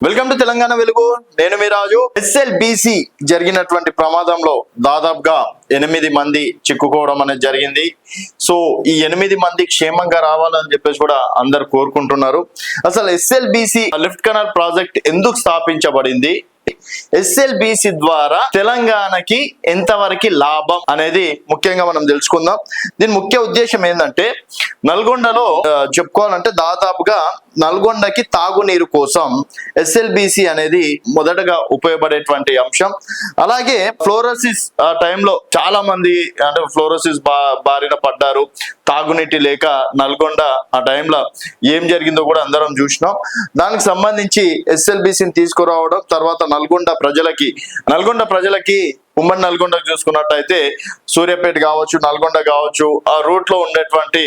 Welcome to Telangana వెలుగు. నేను మీ రాజు. SLBC జరిగినటువంటి ప్రమాదంలో దాదాపుగా 8 మంది చిక్కుకోవడం అనేది జరిగింది. సో ఈ 8 మంది క్షేమంగా రావాలని చెప్పేసి కూడా అందరు కోరుకుంటున్నారు. అసలు ఎస్ఎల్బిసి లిఫ్ట్ కెనాల్ ప్రాజెక్ట్ ఎందుకు స్థాపించబడింది, ఎస్ఎల్బిసి ద్వారా తెలంగాణకి ఎంతవరకు లాభం అనేది ముఖ్యంగా మనం తెలుసుకుందాం. దీని ముఖ్య ఉద్దేశం ఏంటంటే, నల్గొండలో చెప్పుకోవాలంటే దాదాపుగా నల్గొండకి తాగునీరు కోసం ఎస్ఎల్బిసి అనేది మొదటగా ఉపయోగపడేటువంటి అంశం. అలాగే ఫ్లోరోసిస్ టైంలో చాలా మంది అంటే ఫ్లోరోసిస్ బారిన పడ్డారు. తాగునీటి లేక నల్గొండ ఆ టైంలో ఏం జరిగిందో కూడా అందరం చూసినాం. దానికి సంబంధించి ఎస్ఎల్బిసిని తీసుకురావడం, తర్వాత నల్గొండ ప్రజలకి ఉమ్మడి నల్గొండకు చూసుకున్నట్టయితే సూర్యాపేట కావచ్చు, నల్గొండ కావచ్చు, ఆ రూట్ లో ఉండేటువంటి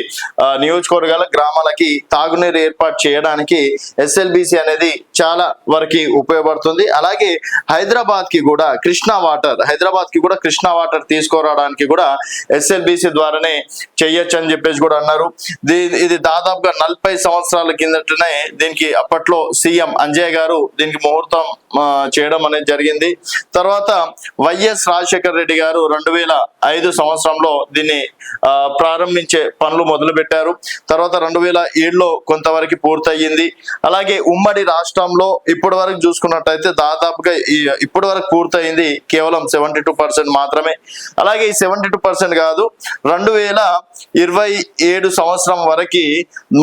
నియోజకవర్గాల గ్రామాలకి తాగునీరు ఏర్పాటు చేయడానికి ఎస్ఎల్బిసి అనేది చాలా వరకు ఉపయోగపడుతుంది. అలాగే హైదరాబాద్ కి కూడా కృష్ణా వాటర్ తీసుకురావడానికి కూడా ఎస్ఎల్బిసి ద్వారానే చెయ్యొచ్చు అని చెప్పేసి కూడా అన్నారు. ఇది దాదాపుగా 40 సంవత్సరాల కిందటనే దీనికి అప్పట్లో సీఎం అంజయ్య గారు దీనికి ముహూర్తం చేయడం అనేది జరిగింది. తర్వాత వైఎస్ రాజశేఖర్ రెడ్డి గారు 2005 సంవత్సరంలో దీన్ని ప్రారంభించే పనులు మొదలు పెట్టారు. తర్వాత 2007లో కొంతవరకు పూర్తయింది. అలాగే ఉమ్మడి రాష్ట్రంలో ఇప్పటి వరకు చూసుకున్నట్టయితే దాదాపుగా ఇప్పటి వరకు పూర్తయింది కేవలం 72% మాత్రమే. అలాగే ఈ 72% కాదు, 2027 సంవత్సరం వరకు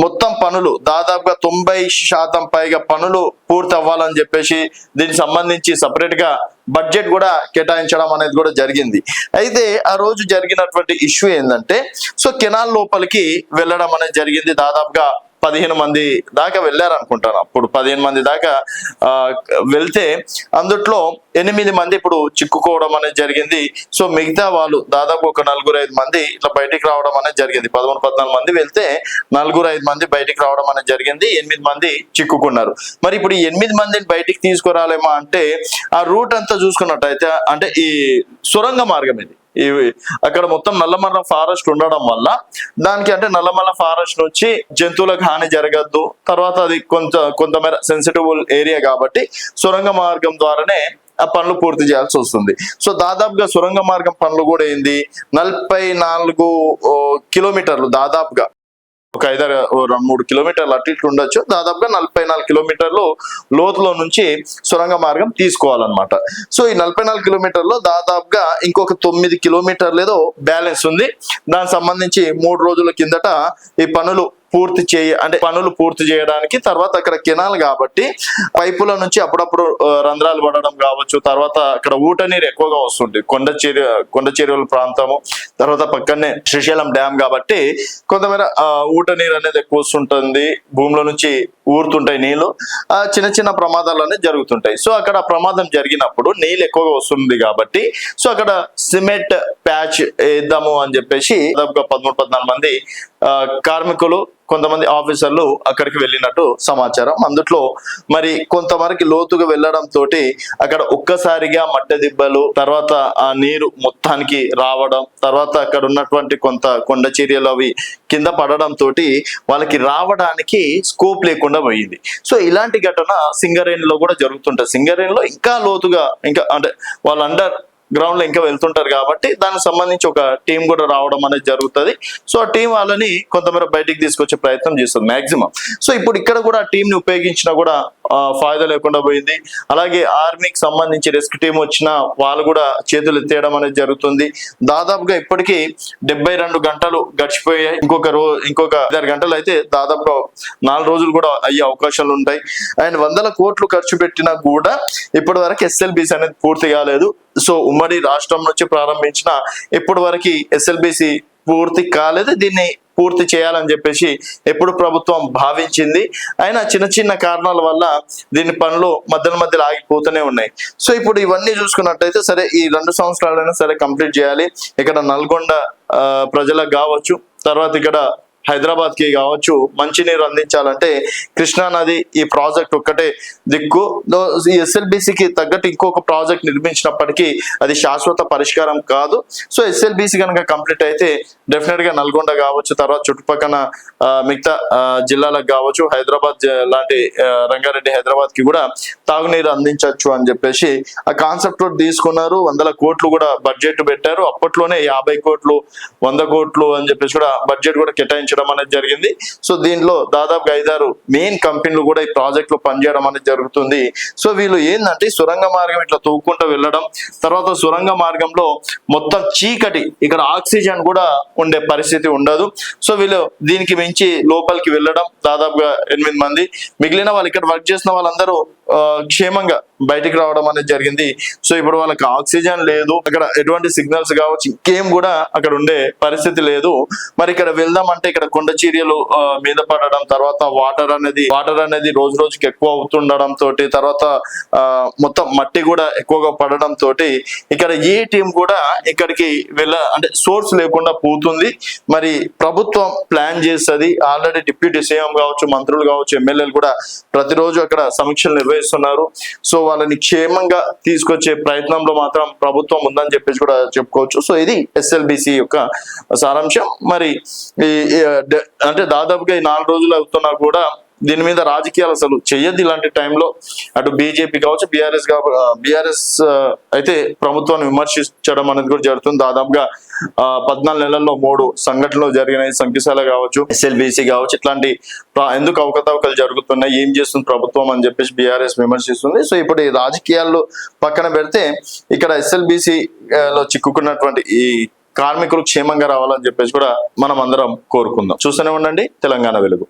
మొత్తం పనులు దాదాపుగా 90% పైగా పనులు పూర్తి అవ్వాలని చెప్పేసి దీనికి సంబంధించి సపరేట్ గా బడ్జెట్ కూడా కేటాయించడం అనేది కూడా జరిగింది. అయితే ఆ రోజు జరిగినటువంటి ఇష్యూ ఏంటంటే, సో కెనాల్ లోపలికి వెళ్ళడం అనేది జరిగింది. దాదాపుగా 15 మంది దాకా వెళ్ళారు అనుకుంటాను. అప్పుడు 15 మంది దాకా వెళ్తే అందుట్లో 8 మంది ఇప్పుడు చిక్కుకోవడం అనేది జరిగింది. సో మిగతా వాళ్ళు దాదాపు ఒక 4-5 మంది ఇట్లా బయటికి రావడం అనేది జరిగింది. 13-14 మంది వెళ్తే 4-5 మంది బయటికి రావడం అనేది జరిగింది. 8 మంది చిక్కుకున్నారు. మరి ఇప్పుడు ఈ 8 మందిని బయటికి తీసుకురాలేమా అంటే, ఆ రూట్ అంతా చూసుకున్నట్టయితే అంటే ఈ సొరంగ మార్గం ఇది. అక్కడ మొత్తం నల్లమల్ల ఫారెస్ట్ ఉండడం వల్ల దానికి అంటే నల్లమల్ల ఫారెస్ట్ నుంచి జంతువులకు హాని జరగద్దు. తర్వాత అది కొంతమేర సెన్సిటివ్ ఏరియా కాబట్టి సొరంగ మార్గం ద్వారానే ఆ పనులు పూర్తి చేయాల్సి వస్తుంది. సో దాదాపుగా సొరంగ మార్గం పనులు కూడా ఏంది 44 కిలోమీటర్లు, దాదాపుగా ఒక 5-3 కిలోమీటర్లు అటు ఇట్లు ఉండొచ్చు. దాదాపుగా 44 కిలోమీటర్లు లోతులో నుంచి సొరంగ మార్గం తీసుకోవాలన్నమాట. సో ఈ 44 కిలోమీటర్లో దాదాపుగా ఇంకొక 9 కిలోమీటర్లు ఏదో బ్యాలెన్స్ ఉంది. దానికి సంబంధించి 3 రోజుల కిందట ఈ పనులు పూర్తి చేయడానికి, తర్వాత అక్కడ కెనాల్ కాబట్టి పైపుల నుంచి అప్పుడప్పుడు రంధ్రాలు పడడం కావచ్చు. తర్వాత అక్కడ ఊట నీరు ఎక్కువగా వస్తుంది, కొండ చెరువుల ప్రాంతము, తర్వాత పక్కనే శ్రీశైలం డ్యామ్ కాబట్టి కొంతమేర ఊట నీరు అనేది ఎక్కువ వస్తుంటుంది. భూమిలో నుంచి ఊరుతుంటాయి నీళ్లు, చిన్న ప్రమాదాలు అనేది జరుగుతుంటాయి. సో అక్కడ ప్రమాదం జరిగినప్పుడు నీళ్ళు ఎక్కువగా వస్తుంది కాబట్టి సో అక్కడ సిమెంట్ ప్యాచ్ వేద్దాము అని చెప్పేసి దాదాపుగా 13-14 మంది కార్మికులు, కొంతమంది ఆఫీసర్లు అక్కడికి వెళ్ళినట్టు సమాచారం. అందుట్లో మరి కొంతవరకు లోతుగా వెళ్ళడం తోటి అక్కడ ఒక్కసారిగా మట్టె దిబ్బలు, తర్వాత ఆ నీరు మొత్తానికి రావడం, తర్వాత అక్కడ ఉన్నటువంటి కొండ చర్యలు అవి కింద పడడం తోటి వాళ్ళకి రావడానికి స్కోప్ లేకుండా పోయింది. సో ఇలాంటి ఘటన సింగరేణిలో కూడా జరుగుతుంటది. సింగరేణిలో ఇంకా లోతుగా ఇంకా అంటే వాళ్ళు అండర్ గ్రౌండ్ లో ఇంకా వెళ్తుంటారు కాబట్టి దానికి సంబంధించి ఒక టీం కూడా రావడం అనేది జరుగుతుంది. సో ఆ టీం వాళ్ళని కొంతమేర బయటికి తీసుకొచ్చే ప్రయత్నం చేస్తుంది మాక్సిమం. సో ఇప్పుడు ఇక్కడ కూడా ఆ టీం ని ఉపయోగించినా కూడా ఫాయిదా లేకుండా పోయింది. అలాగే ఆర్మీకి సంబంధించి రెస్క్యూ టీం వచ్చినా వాళ్ళు కూడా చేతులు ఎత్తేయడం అనేది జరుగుతుంది. దాదాపుగా ఇప్పటికీ 72 గంటలు గడిచిపోయాయి. ఇంకొక 6 గంటలు అయితే దాదాపుగా 4 రోజులు కూడా అయ్యే అవకాశాలు ఉంటాయి. అండ్ 100 కోట్లు ఖర్చు పెట్టినా కూడా ఇప్పటి వరకు ఎస్ఎల్బిసి అనేది పూర్తి కాలేదు. సో ఉమ్మడి రాష్ట్రం నుంచి ప్రారంభించిన ఇప్పటి వరకు ఎస్ఎల్బిసి పూర్తి కాలేదు. దీన్ని పూర్తి చేయాలని చెప్పేసి ఎప్పుడు ప్రభుత్వం భావించింది. అయినా చిన్న కారణాల వల్ల దీని పనులు మధ్యలో ఆగిపోతూనే ఉన్నాయి. సో ఇప్పుడు ఇవన్నీ చూసుకున్నట్టయితే సరే ఈ 2 సంవత్సరాలైనా సరే కంప్లీట్ చేయాలి. ఇక్కడ నల్గొండ ప్రజలకు కావచ్చు, తర్వాత ఇక్కడ హైదరాబాద్ కి కావచ్చు మంచినీరు అందించాలంటే కృష్ణా నది ఈ ప్రాజెక్ట్ ఒక్కటే దిక్కు. ఈ ఎస్ఎల్బిసికి తగ్గట్టు ఇంకొక ప్రాజెక్ట్ నిర్మించినప్పటికీ అది శాశ్వత పరిష్కారం కాదు. సో ఎస్ఎల్బిసి కనుక కంప్లీట్ అయితే డెఫినెట్ గా నల్గొండ కావచ్చు, తర్వాత చుట్టుపక్కల మిగతా జిల్లాలకు కావచ్చు, హైదరాబాద్ లాంటి రంగారెడ్డి హైదరాబాద్ కి కూడా తాగునీరు అందించవచ్చు అని చెప్పేసి ఆ కాన్సెప్ట్ తీసుకున్నారు. 100 కోట్లు కూడా బడ్జెట్ పెట్టారు. అప్పట్లోనే 50 కోట్లు 100 కోట్లు అని చెప్పేసి కూడా బడ్జెట్ కూడా కేటాయించడం అనేది జరిగింది. సో దీనిలో దాదాపుగా 5-6 మెయిన్ కంపెనీలు కూడా ఈ ప్రాజెక్ట్ లో పనిచేయడం అనేది జరుగుతుంది. సో వీళ్ళు ఏంటంటే సొరంగ మార్గం ఇట్లా తవ్వుకుంటూ వెళ్ళడం, తర్వాత సొరంగ మార్గంలో మొత్తం చీకటి, ఇక్కడ ఆక్సిజన్ కూడా ఉండే పరిస్థితి ఉండదు. సో వీళ్ళు దీనికి మించి లోపలికి వెళ్ళడం, దాదాపుగా 8 మంది, మిగిలిన వాళ్ళు ఇక్కడ వర్క్ చేసిన వాళ్ళందరూ క్షేమంగా బయటికి రావడం అనేది జరిగింది. సో ఇప్పుడు వాళ్ళకి ఆక్సిజన్ లేదు, అక్కడ ఎటువంటి సిగ్నల్స్ కావచ్చు ఇంకేం కూడా అక్కడ ఉండే పరిస్థితి లేదు. మరి ఇక్కడ వెళ్దాం అంటే ఇక్కడ కొండ చర్యలు మీద పడడం, తర్వాత వాటర్ అనేది రోజు రోజుకి ఎక్కువ అవుతుండడం తోటి, తర్వాత మొత్తం మట్టి కూడా ఎక్కువగా పడడం తోటి ఇక్కడ ఏ టీం కూడా ఇక్కడికి అంటే సోర్స్ లేకుండా పోతుంది. మరి ప్రభుత్వం ప్లాన్ చేస్తుంది. ఆల్రెడీ డిప్యూటీ సీఎం కావచ్చు, మంత్రులు కావచ్చు, ఎమ్మెల్యేలు కూడా ప్రతిరోజు అక్కడ సమీక్షలు నిర్వహిస్తున్నారు. సో వాళ్ళని క్షేమంగా తీసుకొచ్చే ప్రయత్నంలో మాత్రం ప్రభుత్వం ఉందని చెప్పేసి కూడా చెప్పుకోవచ్చు. సో ఇది ఎస్ఎల్బిసి యొక్క సారాంశం. మరి అంటే దాదాపుగా ఈ 4 రోజులు అవుతున్నా కూడా దీని మీద రాజకీయాలు అసలు చెయ్యొద్దు ఇలాంటి టైంలో. అటు బీజేపీ కావచ్చు, బీఆర్ఎస్ అయితే ప్రభుత్వాన్ని విమర్శించడం అనేది కూడా జరుగుతుంది. దాదాపుగా 14 నెలల్లో 3 సంఘటనలు జరిగినాయి. సంఖ్యశాల కావచ్చు, ఎస్ఎల్బిసి కావచ్చు, ఇట్లాంటి ఎందుకు అవకతవకలు జరుగుతున్నాయి, ఏం చేస్తుంది ప్రభుత్వం అని చెప్పేసి బీఆర్ఎస్ విమర్శిస్తుంది. సో ఇప్పుడు ఈ రాజకీయాల్లో పక్కన పెడితే ఇక్కడ ఎస్ఎల్బిసి లో చిక్కుకున్నటువంటి ఈ కార్మికులు క్షేమంగా రావాలని చెప్పేసి కూడా మనం అందరం కోరుకుందాం. చూస్తూనే ఉండండి తెలంగాణ వెలుగు.